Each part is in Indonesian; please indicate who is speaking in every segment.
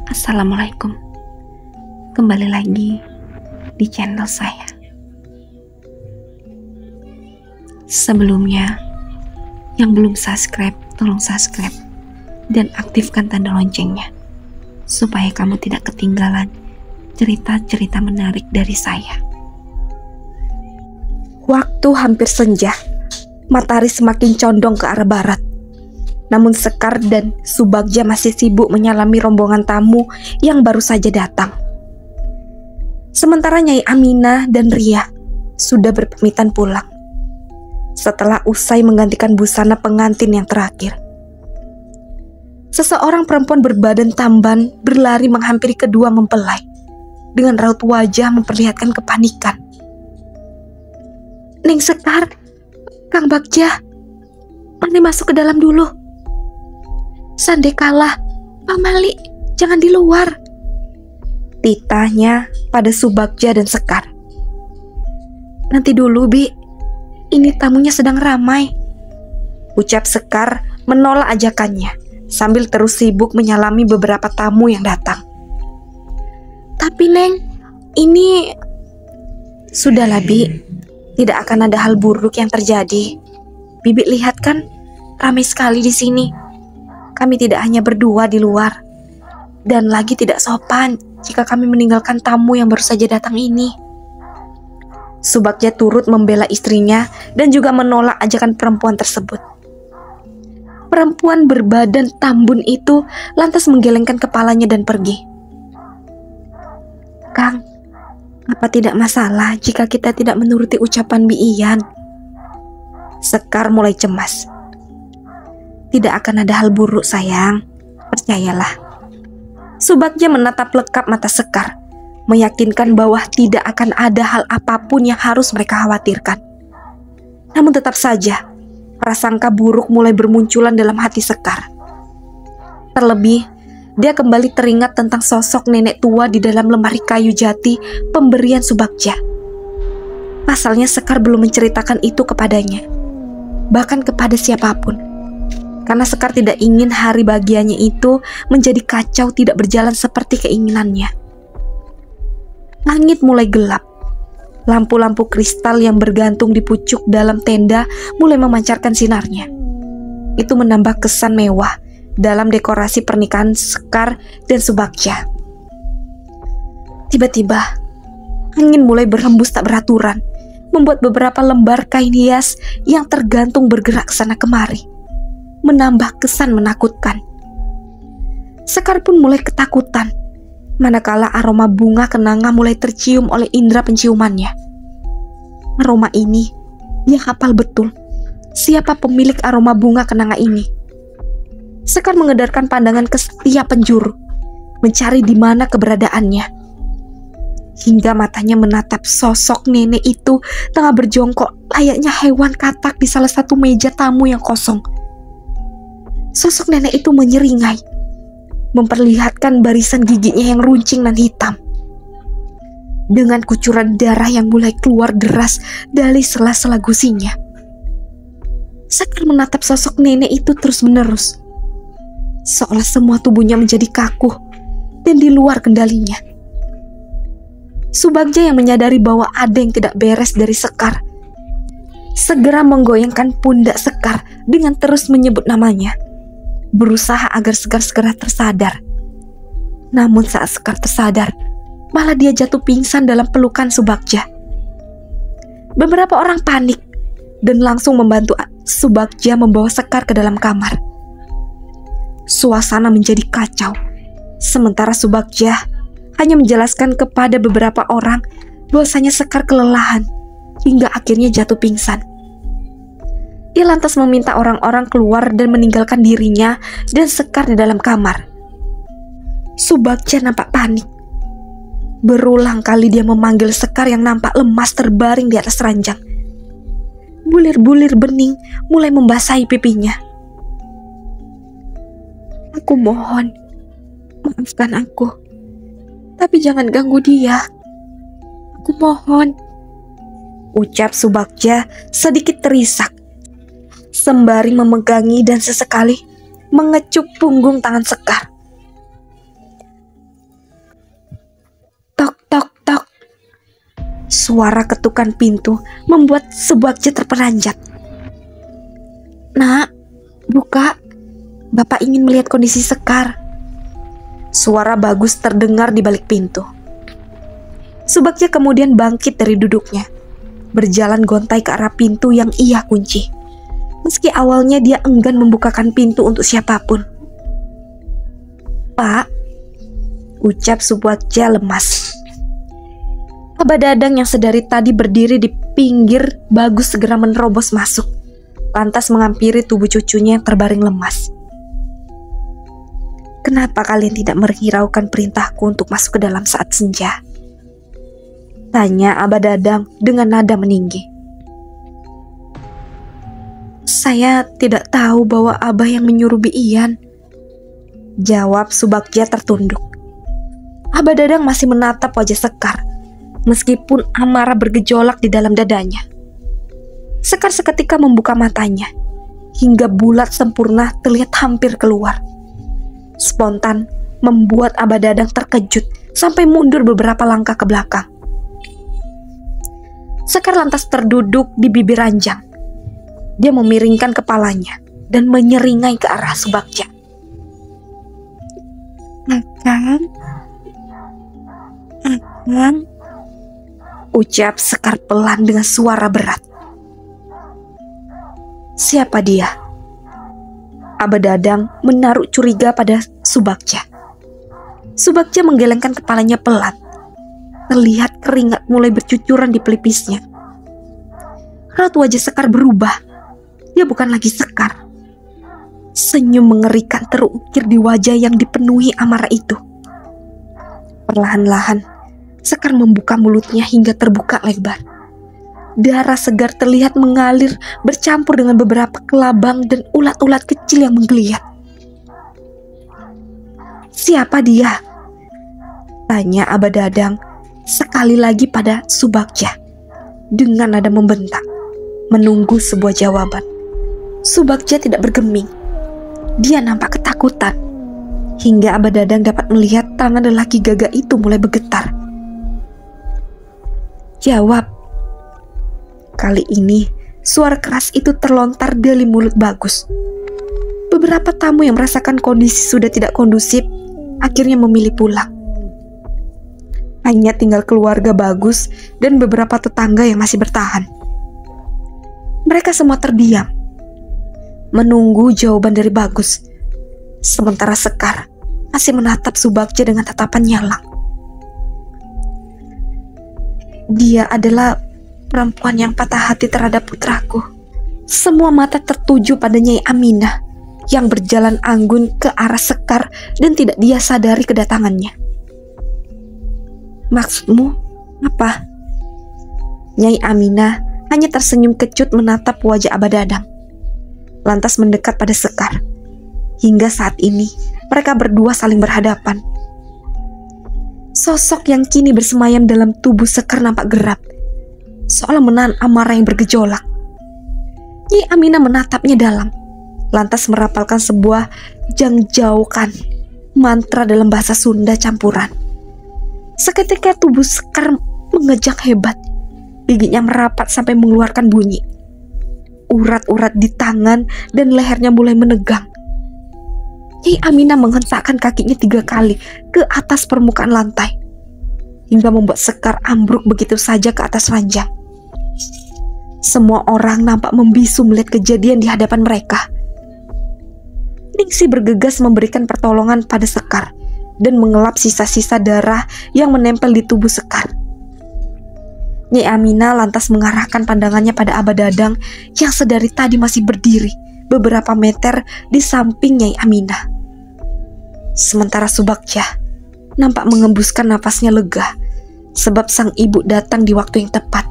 Speaker 1: Assalamualaikum. Kembali lagi di channel saya. Sebelumnya, yang belum subscribe, tolong subscribe dan aktifkan tanda loncengnya supaya kamu tidak ketinggalan cerita-cerita menarik dari saya.
Speaker 2: Waktu hampir senja, matahari semakin condong ke arah barat. Namun Sekar dan Subagja masih sibuk menyalami rombongan tamu yang baru saja datang. Sementara Nyai Aminah dan Ria sudah berpamitan pulang setelah usai menggantikan busana pengantin yang terakhir. Seseorang perempuan berbadan tamban berlari menghampiri kedua mempelai dengan raut wajah memperlihatkan kepanikan. "Neng Sekar, Kang Bagja, mari masuk ke dalam dulu. Sande kalah, Pak Mali, jangan di luar," titahnya pada Subagja dan Sekar. "Nanti dulu, Bi, ini tamunya sedang ramai," ucap Sekar menolak ajakannya sambil terus sibuk menyalami beberapa tamu yang datang. "Tapi Neng, ini..." "Sudahlah, Bi, tidak akan ada hal buruk yang terjadi. Bibi lihat kan, ramai sekali di sini. Kami tidak hanya berdua di luar, dan lagi tidak sopan jika kami meninggalkan tamu yang baru saja datang ini." Subagja turut membela istrinya dan juga menolak ajakan perempuan tersebut. Perempuan berbadan tambun itu lantas menggelengkan kepalanya dan pergi. "Kang, apa tidak masalah jika kita tidak menuruti ucapan Bi Iyan?" Sekar mulai cemas. "Tidak akan ada hal buruk, sayang. Percayalah." Subagja menatap lekap mata Sekar, meyakinkan bahwa tidak akan ada hal apapun yang harus mereka khawatirkan. Namun tetap saja, prasangka buruk mulai bermunculan dalam hati Sekar. Terlebih, dia kembali teringat tentang sosok nenek tua di dalam lemari kayu jati pemberian Subagja. Pasalnya Sekar belum menceritakan itu kepadanya, bahkan kepada siapapun. Karena Sekar tidak ingin hari bahagianya itu menjadi kacau, tidak berjalan seperti keinginannya. Langit mulai gelap. Lampu-lampu kristal yang bergantung di pucuk dalam tenda mulai memancarkan sinarnya. Itu menambah kesan mewah dalam dekorasi pernikahan Sekar dan Subagja. Tiba-tiba, angin mulai berhembus tak beraturan, membuat beberapa lembar kain hias yang tergantung bergerak sana kemari, menambah kesan menakutkan. Sekar pun mulai ketakutan manakala aroma bunga kenanga mulai tercium oleh indera penciumannya. Aroma ini dia hafal betul siapa pemilik aroma bunga kenanga ini. Sekar mengedarkan pandangan ke setiap penjuru, mencari di mana keberadaannya, hingga matanya menatap sosok nenek itu tengah berjongkok layaknya hewan katak di salah satu meja tamu yang kosong. Sosok nenek itu menyeringai, memperlihatkan barisan giginya yang runcing dan hitam, dengan kucuran darah yang mulai keluar deras dari sela-sela gusinya. Sekar menatap sosok nenek itu terus-menerus, seolah semua tubuhnya menjadi kaku dan di luar kendalinya. Subagja yang menyadari bahwa ada yang tidak beres dari Sekar, segera menggoyangkan pundak Sekar dengan terus menyebut namanya, berusaha agar Sekar segera tersadar. Namun saat Sekar tersadar, malah dia jatuh pingsan dalam pelukan Subagja. Beberapa orang panik dan langsung membantu Subagja membawa Sekar ke dalam kamar. Suasana menjadi kacau, sementara Subagja hanya menjelaskan kepada beberapa orang bahwasanya Sekar kelelahan hingga akhirnya jatuh pingsan. Ia lantas meminta orang-orang keluar dan meninggalkan dirinya dan Sekar di dalam kamar. Subagja nampak panik. Berulang kali dia memanggil Sekar yang nampak lemas terbaring di atas ranjang. Bulir-bulir bening mulai membasahi pipinya. "Aku mohon, maafkan aku. Tapi jangan ganggu dia. Aku mohon," ucap Subagja sedikit terisak, sembari memegangi dan sesekali mengecup punggung tangan Sekar. Suara ketukan pintu membuat Subagja terperanjat. "Nak, buka. Bapak ingin melihat kondisi Sekar." Suara Bagus terdengar di balik pintu. Subagja kemudian bangkit dari duduknya, berjalan gontai ke arah pintu yang ia kunci. Meski awalnya dia enggan membukakan pintu untuk siapapun. "Pak," ucap Subagja lemas. Aba Dadang yang sedari tadi berdiri di pinggir Bagus segera menerobos masuk, lantas menghampiri tubuh cucunya yang terbaring lemas. "Kenapa kalian tidak menghiraukan perintahku untuk masuk ke dalam saat senja?" tanya Aba Dadang dengan nada meninggi. "Saya tidak tahu bahwa Abah yang menyuruh Bi Ian," jawab Subagja tertunduk. Aba Dadang masih menatap wajah Sekar, meskipun amarah bergejolak di dalam dadanya. Sekar seketika membuka matanya, hingga bulat sempurna terlihat hampir keluar. Spontan membuat Aba Dadang terkejut sampai mundur beberapa langkah ke belakang. Sekar lantas terduduk di bibir ranjang. Dia memiringkan kepalanya dan menyeringai ke arah Subagja. "Akang, Akang," ucap Sekar pelan dengan suara berat. "Siapa dia?" Aba Dadang menaruh curiga pada Subagja. Subagja menggelengkan kepalanya pelan. Terlihat keringat mulai bercucuran di pelipisnya. Raut wajah Sekar berubah. Dia bukan lagi Sekar. Senyum mengerikan terukir di wajah yang dipenuhi amarah itu. Perlahan-lahan, Sekar membuka mulutnya hingga terbuka lebar. Darah segar terlihat mengalir bercampur dengan beberapa kelabang dan ulat-ulat kecil yang menggeliat. "Siapa dia?" tanya Aba Dadang sekali lagi pada Subagja dengan nada membentak, menunggu sebuah jawaban. Subagja tidak bergeming. Dia nampak ketakutan, hingga Aba Dadang dapat melihat tangan lelaki gagah itu mulai bergetar. "Jawab." Kali ini suara keras itu terlontar dari mulut Bagus. Beberapa tamu yang merasakan kondisi sudah tidak kondusif akhirnya memilih pulang. Hanya tinggal keluarga Bagus dan beberapa tetangga yang masih bertahan. Mereka semua terdiam, menunggu jawaban dari Bagus. Sementara Sekar masih menatap Subagja dengan tatapan nyalang. "Dia adalah perempuan yang patah hati terhadap putraku." Semua mata tertuju pada Nyai Aminah yang berjalan anggun ke arah Sekar dan tidak dia sadari kedatangannya. "Maksudmu apa?" Nyai Aminah hanya tersenyum kecut menatap wajah Aba Dadang, lantas mendekat pada Sekar. Hingga saat ini mereka berdua saling berhadapan. Sosok yang kini bersemayam dalam tubuh Sekar nampak geram, seolah menahan amarah yang bergejolak. Nyai Aminah menatapnya dalam, lantas merapalkan sebuah jangjaukan mantra dalam bahasa Sunda campuran. Seketika tubuh Sekar mengejak hebat. Giginya merapat sampai mengeluarkan bunyi. Urat-urat di tangan dan lehernya mulai menegang. Nyai Aminah menghentakkan kakinya 3 kali ke atas permukaan lantai, hingga membuat Sekar ambruk begitu saja ke atas ranjang. Semua orang nampak membisu melihat kejadian di hadapan mereka. Ningsih bergegas memberikan pertolongan pada Sekar dan mengelap sisa-sisa darah yang menempel di tubuh Sekar. Nyai Aminah lantas mengarahkan pandangannya pada Aba Dadang yang sedari tadi masih berdiri beberapa meter di samping Nyai Aminah. Sementara Subagja nampak mengembuskan napasnya lega, sebab sang ibu datang di waktu yang tepat.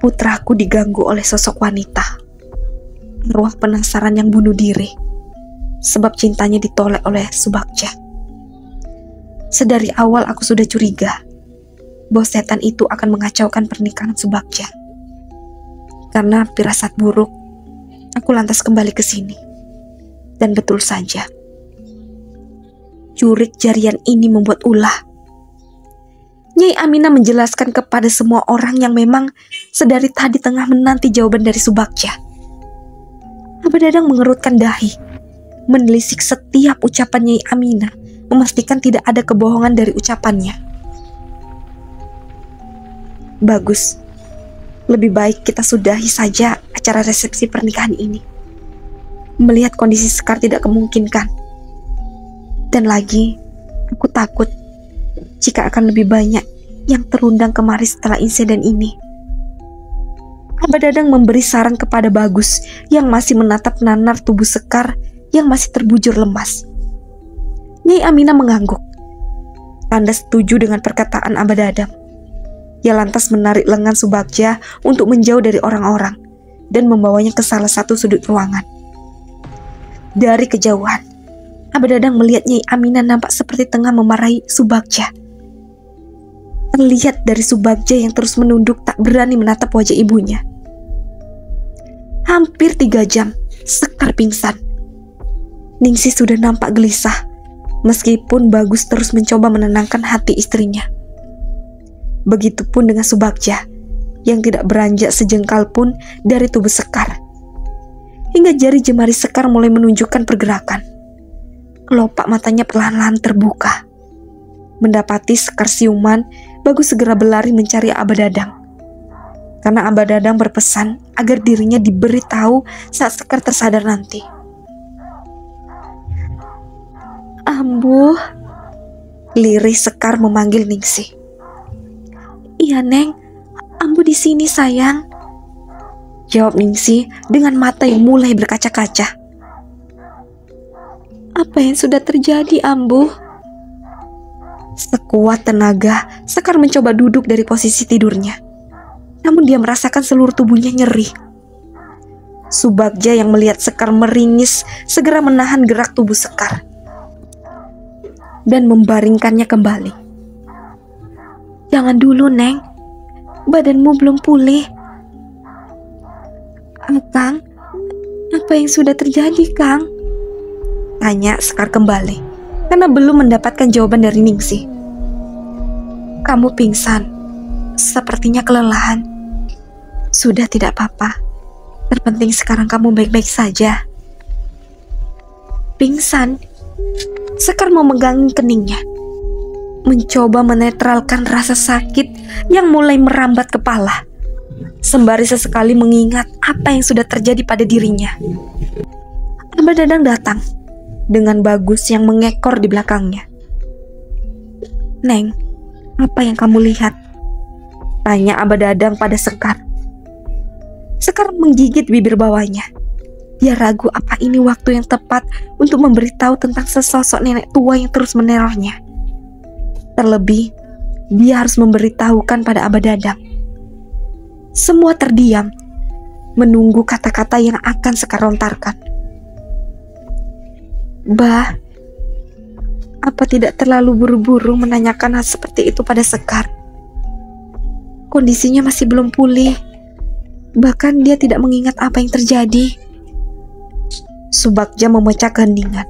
Speaker 2: "Putraku diganggu oleh sosok wanita, arwah penasaran yang bunuh diri, sebab cintanya ditolak oleh Subagja. Sedari awal aku sudah curiga bahwa setan itu akan mengacaukan pernikahan Subagja. Karena firasat buruk, aku lantas kembali ke sini. Dan betul saja, curik jarian ini membuat ulah." Nyai Aminah menjelaskan kepada semua orang yang memang sedari tadi tengah menanti jawaban dari Subagja. Aba Dadang mengerutkan dahi, menelisik setiap ucapan Nyai Aminah, memastikan tidak ada kebohongan dari ucapannya. Bagus, lebih baik kita sudahi saja acara resepsi pernikahan ini. Melihat kondisi Sekar tidak memungkinkan. Dan lagi, aku takut jika akan lebih banyak yang terundang kemari setelah insiden ini. Aba Dadang memberi saran kepada Bagus yang masih menatap nanar tubuh Sekar yang masih terbujur lemas. Nyai Aminah mengangguk, tanda setuju dengan perkataan Aba Dadang. Ia lantas menarik lengan Subagja untuk menjauh dari orang-orang dan membawanya ke salah satu sudut ruangan. Dari kejauhan, Aba Dadang melihat Nyai Aminah nampak seperti tengah memarahi Subagja. Terlihat dari Subagja yang terus menunduk tak berani menatap wajah ibunya. Hampir 3 jam, Sekar pingsan. Ningsih sudah nampak gelisah, meskipun Bagus terus mencoba menenangkan hati istrinya. Begitupun dengan Subagja, yang tidak beranjak sejengkal pun dari tubuh Sekar. Hingga jari jemari Sekar mulai menunjukkan pergerakan. Kelopak matanya perlahan-lahan terbuka. Mendapati Sekar siuman, Bagus segera berlari mencari Aba Dadang. Karena Aba Dadang berpesan agar dirinya diberi tahu saat Sekar tersadar nanti. Ambu, lirih Sekar memanggil Ningsih. Iya Neng, Ambu di sini sayang, jawab Ningsih dengan mata yang mulai berkaca-kaca. Apa yang sudah terjadi, Ambu? Sekuat tenaga, Sekar mencoba duduk dari posisi tidurnya. Namun dia merasakan seluruh tubuhnya nyeri. Subagja yang melihat Sekar meringis segera menahan gerak tubuh Sekar dan membaringkannya kembali. Jangan dulu, Neng. Badanmu belum pulih. Kang, apa yang sudah terjadi, Kang? Tanya Sekar kembali, karena belum mendapatkan jawaban dari Ningsih. Kamu pingsan. Sepertinya kelelahan. Sudah, tidak apa-apa. Terpenting sekarang kamu baik-baik saja. Pingsan? Sekar memegang keningnya, mencoba menetralkan rasa sakit yang mulai merambat kepala, sembari sesekali mengingat apa yang sudah terjadi pada dirinya. Aba Dadang datang dengan Bagus yang mengekor di belakangnya. Neng, apa yang kamu lihat? Tanya Aba Dadang pada Sekar. Sekar menggigit bibir bawahnya. Dia ragu apa ini waktu yang tepat untuk memberitahu tentang sesosok nenek tua yang terus menerornya. Terlebih, dia harus memberitahukan pada Aba Dadang. Semua terdiam, menunggu kata-kata yang akan Sekar lontarkan. Bah, apa tidak terlalu buru-buru menanyakan hal seperti itu pada Sekar? Kondisinya masih belum pulih. Bahkan dia tidak mengingat apa yang terjadi. Subagja memecah keheningan.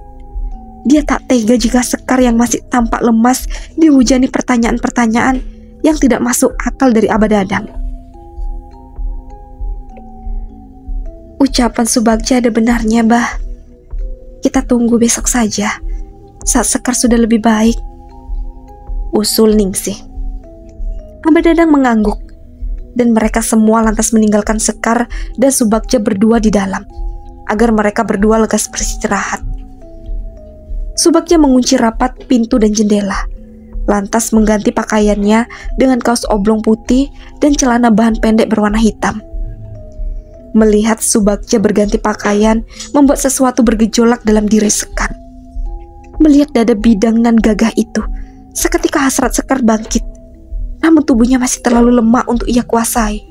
Speaker 2: Dia tak tega jika Sekar yang masih tampak lemas dihujani pertanyaan-pertanyaan yang tidak masuk akal dari Aba Dadang. Ucapan Subagja ada benarnya, Bah. Kita tunggu besok saja, saat Sekar sudah lebih baik, usul Ningsih. Aba Dadang mengangguk, dan mereka semua lantas meninggalkan Sekar dan Subagja berdua di dalam, agar mereka berdua lekas beristirahat. Subagja mengunci rapat pintu dan jendela, lantas mengganti pakaiannya dengan kaos oblong putih dan celana bahan pendek berwarna hitam. Melihat Subagja berganti pakaian membuat sesuatu bergejolak dalam diri Sekar. Melihat dada bidang nan gagah itu, seketika hasrat Sekar bangkit, namun tubuhnya masih terlalu lemah untuk ia kuasai.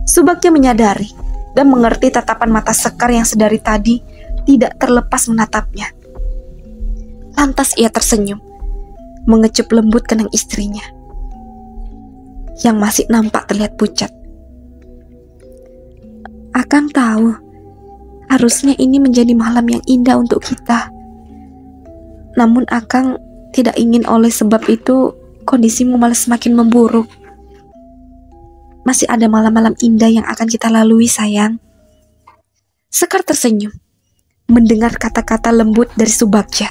Speaker 2: Subagja menyadari dan mengerti tatapan mata Sekar yang sedari tadi tidak terlepas menatapnya. Lantas ia tersenyum, mengecup lembut kenang istrinya, yang masih nampak terlihat pucat. Akang tahu, harusnya ini menjadi malam yang indah untuk kita. Namun Akang tidak ingin oleh sebab itu kondisimu malah semakin memburuk. Masih ada malam-malam indah yang akan kita lalui, sayang. Sekar tersenyum mendengar kata-kata lembut dari Subagja.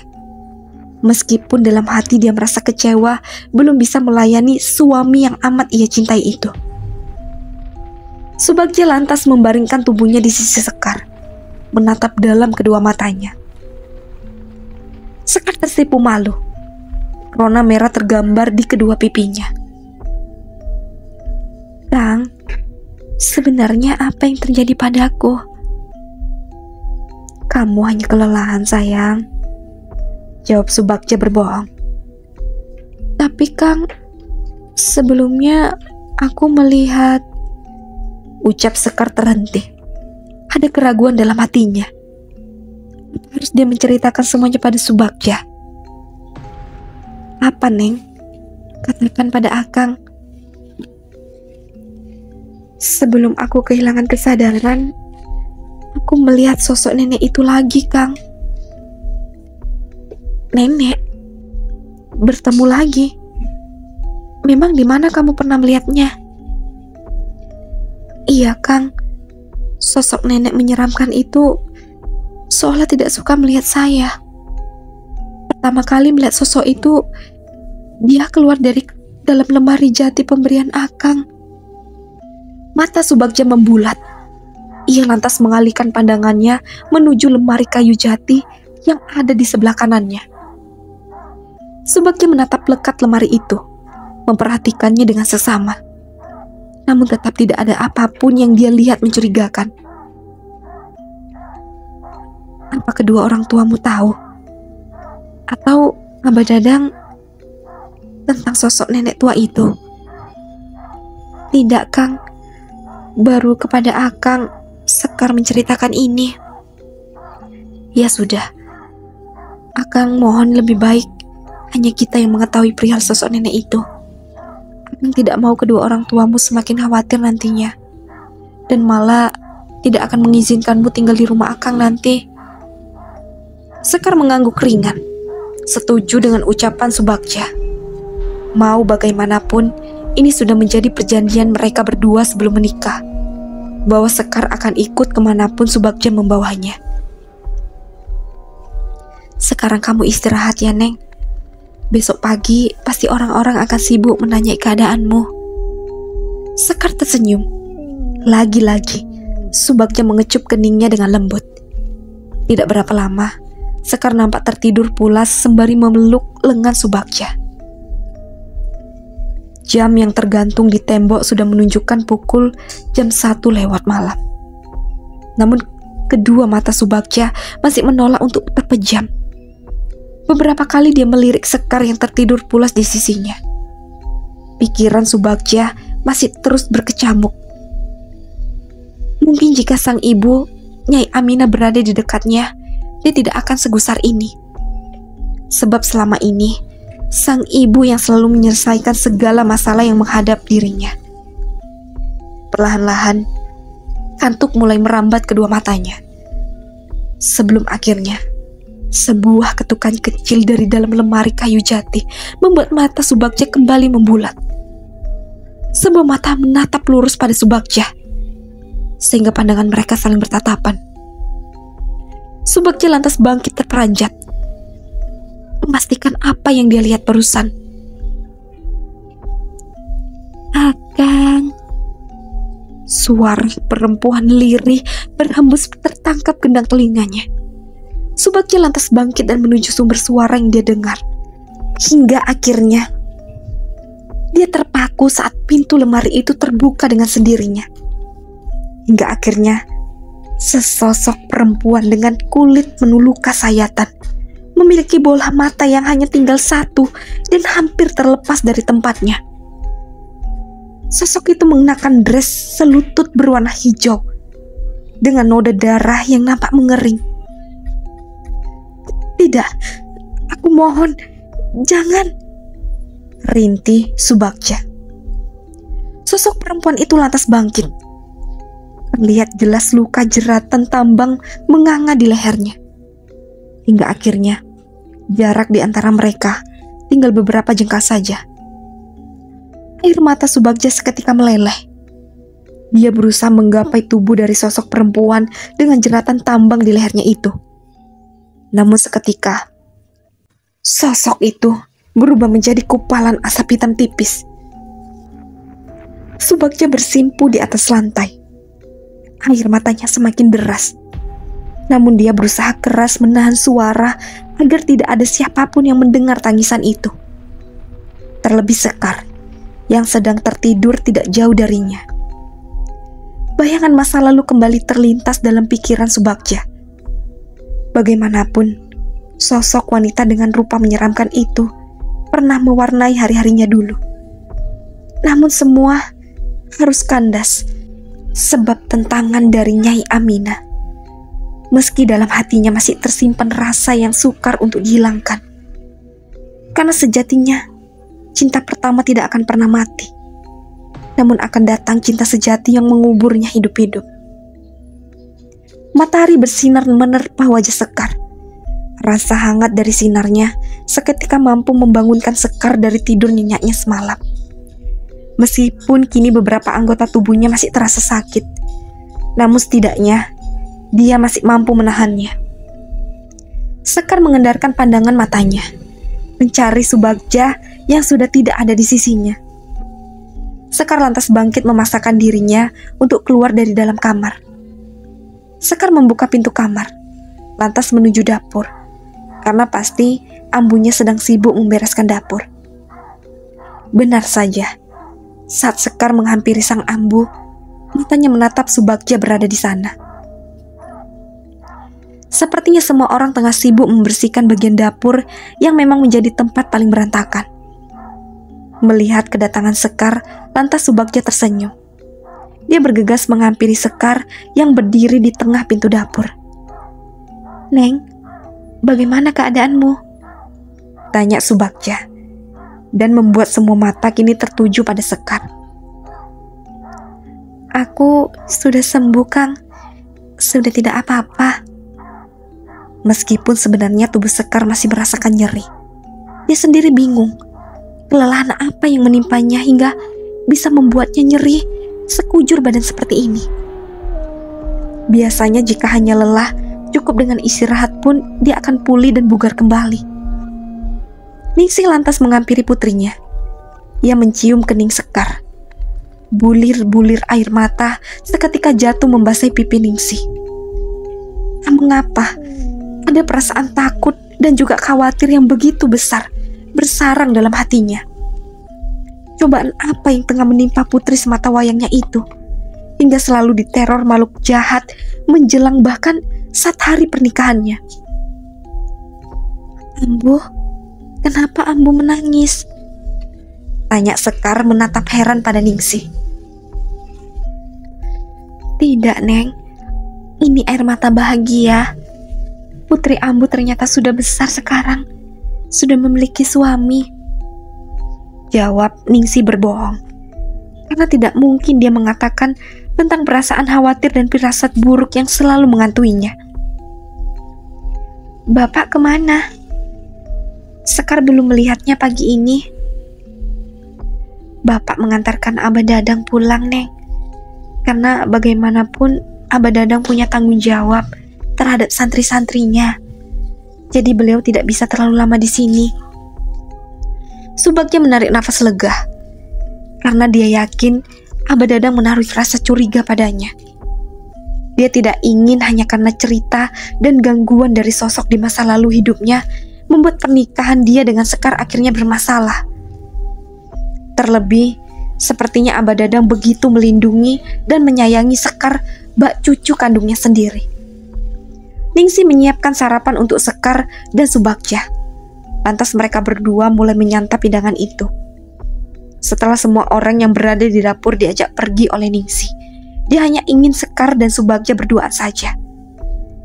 Speaker 2: Meskipun dalam hati dia merasa kecewa belum bisa melayani suami yang amat ia cintai itu. Subagja lantas membaringkan tubuhnya di sisi Sekar, menatap dalam kedua matanya. Sekar tersipu malu. Rona merah tergambar di kedua pipinya. Kang, sebenarnya apa yang terjadi padaku? Kamu hanya kelelahan, sayang, jawab Subagja berbohong. Tapi Kang, sebelumnya aku melihat... Ucap Sekar terhenti. Ada keraguan dalam hatinya. Harus dia menceritakan semuanya pada Subagja. Apa, Neng? Katakan pada Akang. Sebelum aku kehilangan kesadaran, aku melihat sosok nenek itu lagi, Kang. Nenek? Bertemu lagi? Memang di mana kamu pernah melihatnya? Iya, Kang. Sosok nenek menyeramkan itu seolah tidak suka melihat saya. Pertama kali melihat sosok itu, dia keluar dari dalam lemari jati pemberian Akang. Mata Subagja membulat. Ia lantas mengalihkan pandangannya menuju lemari kayu jati yang ada di sebelah kanannya. Subagja menatap lekat lemari itu, memperhatikannya dengan seksama. Namun tetap tidak ada apapun yang dia lihat mencurigakan. Apa kedua orang tuamu tahu? Atau Abah Dadang tentang sosok nenek tua itu? Tidak, Kang. Baru kepada Akang Sekar menceritakan ini. Ya sudah, Akang mohon lebih baik hanya kita yang mengetahui perihal sosok nenek itu. Akang tidak mau kedua orang tuamu semakin khawatir nantinya, dan malah tidak akan mengizinkanmu tinggal di rumah Akang nanti. Sekar mengangguk ringan, setuju dengan ucapan Subagja. Mau bagaimanapun, ini sudah menjadi perjanjian mereka berdua sebelum menikah, bahwa Sekar akan ikut kemanapun Subagja membawanya. Sekarang kamu istirahat ya, Neng. Besok pagi pasti orang-orang akan sibuk menanyai keadaanmu. Sekar tersenyum. Lagi-lagi Subagja mengecup keningnya dengan lembut. Tidak berapa lama, Sekar nampak tertidur pulas sembari memeluk lengan Subagja. Jam yang tergantung di tembok sudah menunjukkan pukul jam 1 lewat malam. Namun kedua mata Subagja masih menolak untuk terpejam. Beberapa kali dia melirik Sekar yang tertidur pulas di sisinya. Pikiran Subagja masih terus berkecamuk. Mungkin jika sang ibu, Nyai Aminah, berada di dekatnya, dia tidak akan segusar ini. Sebab selama ini, sang ibu yang selalu menyelesaikan segala masalah yang menghadap dirinya. Perlahan-lahan, kantuk mulai merambat kedua matanya. Sebelum akhirnya, sebuah ketukan kecil dari dalam lemari kayu jati membuat mata Subagja kembali membulat. Sebuah mata menatap lurus pada Subagja, sehingga pandangan mereka saling bertatapan. Subagja lantas bangkit terperanjat, memastikan apa yang dia lihat barusan. Akang. Suara perempuan lirih berhembus tertangkap gendang telinganya. Subagja lantas bangkit dan menuju sumber suara yang dia dengar. Hingga akhirnya dia terpaku saat pintu lemari itu terbuka dengan sendirinya. Hingga akhirnya sesosok perempuan dengan kulit menuluka sayatan, memiliki bola mata yang hanya tinggal satu dan hampir terlepas dari tempatnya. Sosok itu mengenakan dress selutut berwarna hijau dengan noda darah yang nampak mengering. Tidak, aku mohon, jangan, rintih Subagja. Sosok perempuan itu lantas bangkit. Terlihat jelas luka jeratan tambang menganga di lehernya. Hingga akhirnya jarak di antara mereka tinggal beberapa jengkal saja. Air mata Subagja seketika meleleh. Dia berusaha menggapai tubuh dari sosok perempuan dengan jeratan tambang di lehernya itu. Namun seketika, sosok itu berubah menjadi kupalan asap hitam tipis. Subagja bersimpu di atas lantai. Air matanya semakin deras. Namun dia berusaha keras menahan suara agar tidak ada siapapun yang mendengar tangisan itu. Terlebih Sekar yang sedang tertidur tidak jauh darinya. Bayangan masa lalu kembali terlintas dalam pikiran Subagja. Bagaimanapun, sosok wanita dengan rupa menyeramkan itu pernah mewarnai hari-harinya dulu. Namun semua harus kandas sebab tentangan dari Nyai Aminah. Meski dalam hatinya masih tersimpan rasa yang sukar untuk dihilangkan. Karena sejatinya cinta pertama tidak akan pernah mati. Namun akan datang cinta sejati yang menguburnya hidup-hidup. Matahari bersinar menerpa wajah Sekar. Rasa hangat dari sinarnya seketika mampu membangunkan Sekar dari tidur nyenyaknya semalam. Meskipun kini beberapa anggota tubuhnya masih terasa sakit, namun setidaknya dia masih mampu menahannya. Sekar mengendarkan pandangan matanya, mencari Subagja yang sudah tidak ada di sisinya. Sekar lantas bangkit memaksakan dirinya untuk keluar dari dalam kamar. Sekar membuka pintu kamar, lantas menuju dapur, karena pasti ambunya sedang sibuk membereskan dapur. Benar saja, saat Sekar menghampiri sang ambu, matanya menatap Subagja berada di sana. Sepertinya semua orang tengah sibuk membersihkan bagian dapur yang memang menjadi tempat paling berantakan. Melihat kedatangan Sekar, lantas Subagja tersenyum. Dia bergegas menghampiri Sekar yang berdiri di tengah pintu dapur. "Neng, bagaimana keadaanmu?" tanya Subagja, dan membuat semua mata kini tertuju pada Sekar. "Aku sudah sembuh, Kang. Sudah tidak apa-apa." Meskipun sebenarnya tubuh Sekar masih merasakan nyeri, dia sendiri bingung. Kelelahan apa yang menimpanya hingga bisa membuatnya nyeri sekujur badan seperti ini. Biasanya jika hanya lelah, cukup dengan istirahat pun dia akan pulih dan bugar kembali. Ningsih lantas menghampiri putrinya. Ia mencium kening Sekar. Bulir-bulir air mata seketika jatuh membasahi pipi Ningsih. Mengapa? Ada perasaan takut dan juga khawatir yang begitu besar bersarang dalam hatinya. Cobaan apa yang tengah menimpa putri semata wayangnya itu, hingga selalu diteror makhluk jahat menjelang bahkan saat hari pernikahannya. "Ambu, kenapa Ambu menangis?" tanya Sekar menatap heran pada Ningsih. "Tidak, Neng. Ini air mata bahagia. Putri Ambu ternyata sudah besar sekarang. Sudah memiliki suami," jawab Ningsih berbohong. Karena tidak mungkin dia mengatakan tentang perasaan khawatir dan firasat buruk yang selalu mengantuinya. "Bapak kemana?" Sekar belum melihatnya pagi ini. "Bapak mengantarkan Abah Dadang pulang, Neng. Karena bagaimanapun Abah Dadang punya tanggung jawab terhadap santri-santrinya. Jadi beliau tidak bisa terlalu lama di sini." Subagja menarik nafas lega, karena dia yakin Abah Dadang menaruh rasa curiga padanya. Dia tidak ingin hanya karena cerita dan gangguan dari sosok di masa lalu hidupnya membuat pernikahan dia dengan Sekar akhirnya bermasalah. Terlebih, sepertinya Abah Dadang begitu melindungi dan menyayangi Sekar, bak cucu kandungnya sendiri. Ningsih menyiapkan sarapan untuk Sekar dan Subagja. Lantas mereka berdua mulai menyantap hidangan itu. Setelah semua orang yang berada di dapur diajak pergi oleh Ningsih, dia hanya ingin Sekar dan Subagja berduaan saja,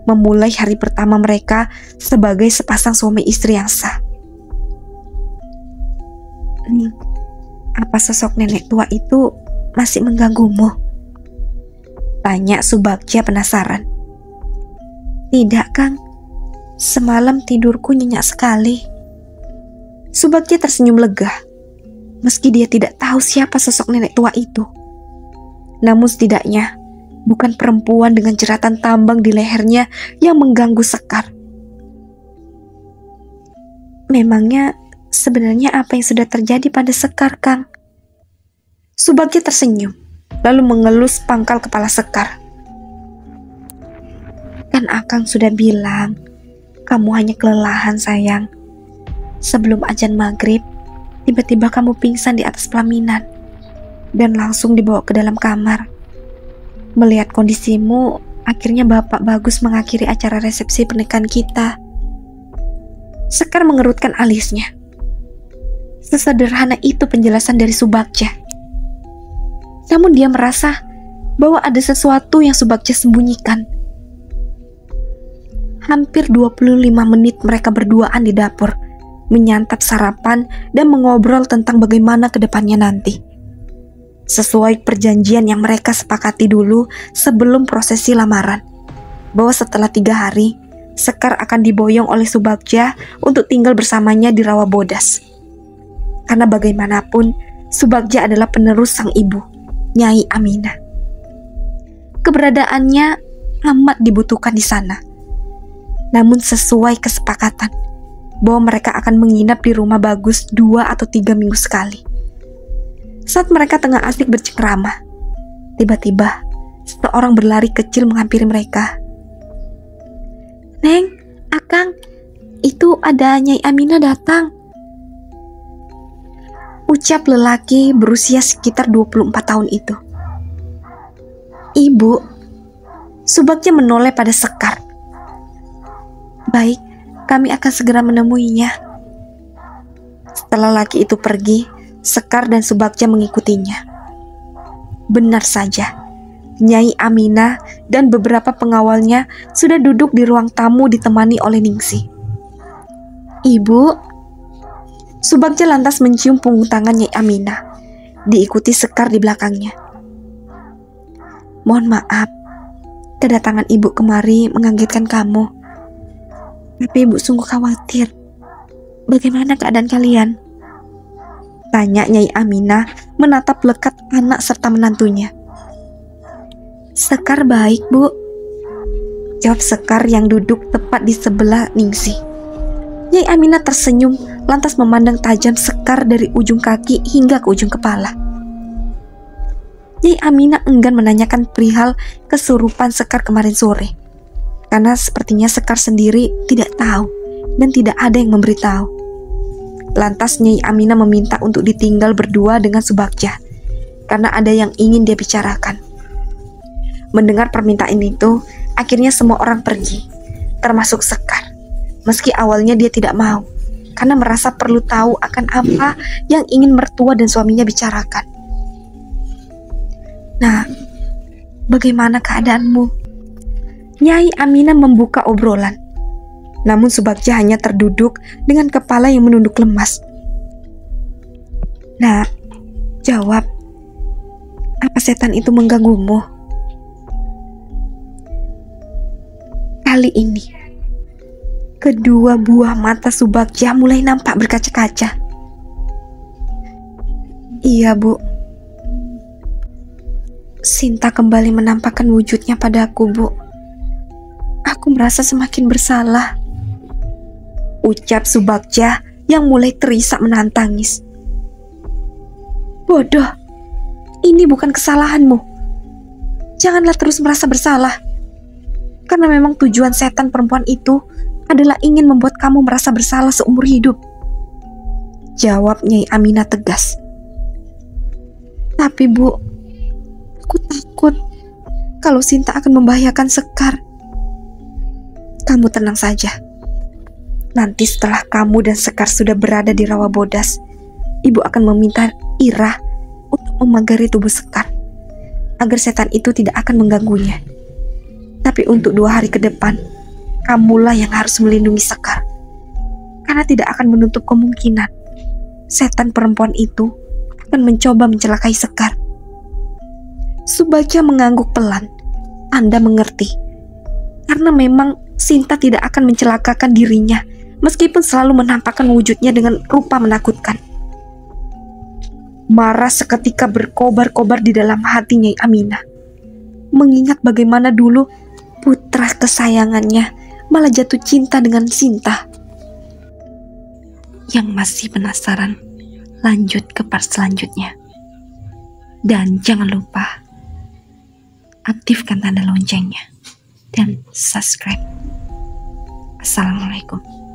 Speaker 2: memulai hari pertama mereka sebagai sepasang suami istri yang sah. "Ning, apa sosok nenek tua itu masih mengganggumu?" tanya Subagja penasaran. "Tidak, Kang. Semalam tidurku nyenyak sekali." Subagja tersenyum lega. Meski dia tidak tahu siapa sosok nenek tua itu, namun setidaknya bukan perempuan dengan jeratan tambang di lehernya yang mengganggu Sekar. Memangnya sebenarnya apa yang sudah terjadi pada Sekar, Kang? Subagja tersenyum, lalu mengelus pangkal kepala Sekar. Kan Akang sudah bilang, kamu hanya kelelahan sayang. Sebelum azan maghrib, tiba-tiba kamu pingsan di atas pelaminan dan langsung dibawa ke dalam kamar. Melihat kondisimu, akhirnya Bapak Bagus mengakhiri acara resepsi pernikahan kita. Sekar mengerutkan alisnya. Sesederhana itu penjelasan dari Subagja. Namun dia merasa bahwa ada sesuatu yang Subagja sembunyikan. Hampir 25 menit mereka berduaan di dapur, menyantap sarapan dan mengobrol tentang bagaimana ke depannya nanti. Sesuai perjanjian yang mereka sepakati dulu sebelum prosesi lamaran, bahwa setelah 3 hari, Sekar akan diboyong oleh Subagja untuk tinggal bersamanya di Rawa Bodas. Karena bagaimanapun, Subagja adalah penerus sang ibu, Nyai Aminah. Keberadaannya amat dibutuhkan di sana. Namun sesuai kesepakatan bahwa mereka akan menginap di rumah Bagus 2 atau 3 minggu sekali. Saat mereka tengah asik bercengkrama, tiba-tiba seseorang berlari kecil menghampiri mereka. "Neng, Akang, itu ada Nyai Aminah datang," ucap lelaki berusia sekitar 24 tahun itu. "Ibu," Subagja menoleh pada Sekar. "Baik, kami akan segera menemuinya." Setelah laki itu pergi, Sekar dan Subagja mengikutinya. Benar saja, Nyai Aminah dan beberapa pengawalnya sudah duduk di ruang tamu ditemani oleh Ningsih. "Ibu," Subagja lantas mencium punggung tangan Nyai Aminah, diikuti Sekar di belakangnya. "Mohon maaf, kedatangan ibu kemari mengagetkan kamu. Tapi ibu sungguh khawatir. Bagaimana keadaan kalian?" tanya Nyai Aminah menatap lekat anak serta menantunya. "Sekar baik, Bu," jawab Sekar yang duduk tepat di sebelah Ningsih. Nyai Aminah tersenyum lantas memandang tajam Sekar dari ujung kaki hingga ke ujung kepala. Nyai Aminah enggan menanyakan perihal kesurupan Sekar kemarin sore, karena sepertinya Sekar sendiri tidak tahu dan tidak ada yang memberitahu. Lantas Nyai Aminah meminta untuk ditinggal berdua dengan Subagja, karena ada yang ingin dia bicarakan. Mendengar permintaan itu, akhirnya semua orang pergi, termasuk Sekar. Meski awalnya dia tidak mau, karena merasa perlu tahu akan apa yang ingin mertua dan suaminya bicarakan. "Nah, bagaimana keadaanmu?" Nyai Aminah membuka obrolan. Namun Subagja hanya terduduk dengan kepala yang menunduk lemas. "Nah, jawab. Apa setan itu mengganggumu?" Kali ini, kedua buah mata Subagja mulai nampak berkaca-kaca. "Iya, Bu. Sinta kembali menampakkan wujudnya padaku, Bu. Aku merasa semakin bersalah," ucap Subagja yang mulai terisak menahan tangis. "Bodoh, ini bukan kesalahanmu. Janganlah terus merasa bersalah. Karena memang tujuan setan perempuan itu adalah ingin membuat kamu merasa bersalah seumur hidup," jawab Nyai Aminah tegas. "Tapi Bu, aku takut kalau Sinta akan membahayakan Sekar." "Kamu tenang saja. Nanti setelah kamu dan Sekar sudah berada di Rawa Bodas, ibu akan meminta Irah untuk memagari tubuh Sekar, agar setan itu tidak akan mengganggunya. Tapi untuk 2 hari ke depan, kamulah yang harus melindungi Sekar, karena tidak akan menutup kemungkinan setan perempuan itu akan mencoba mencelakai Sekar." Subagja mengangguk pelan. "Anda mengerti, karena memang Sinta tidak akan mencelakakan dirinya, meskipun selalu menampakkan wujudnya dengan rupa menakutkan." Marah seketika berkobar-kobar di dalam hati Nyai Aminah. Mengingat bagaimana dulu putra kesayangannya malah jatuh cinta dengan Sinta.
Speaker 1: Yang masih penasaran, lanjut ke part selanjutnya. Dan jangan lupa aktifkan tanda loncengnya dan subscribe. Assalamualaikum.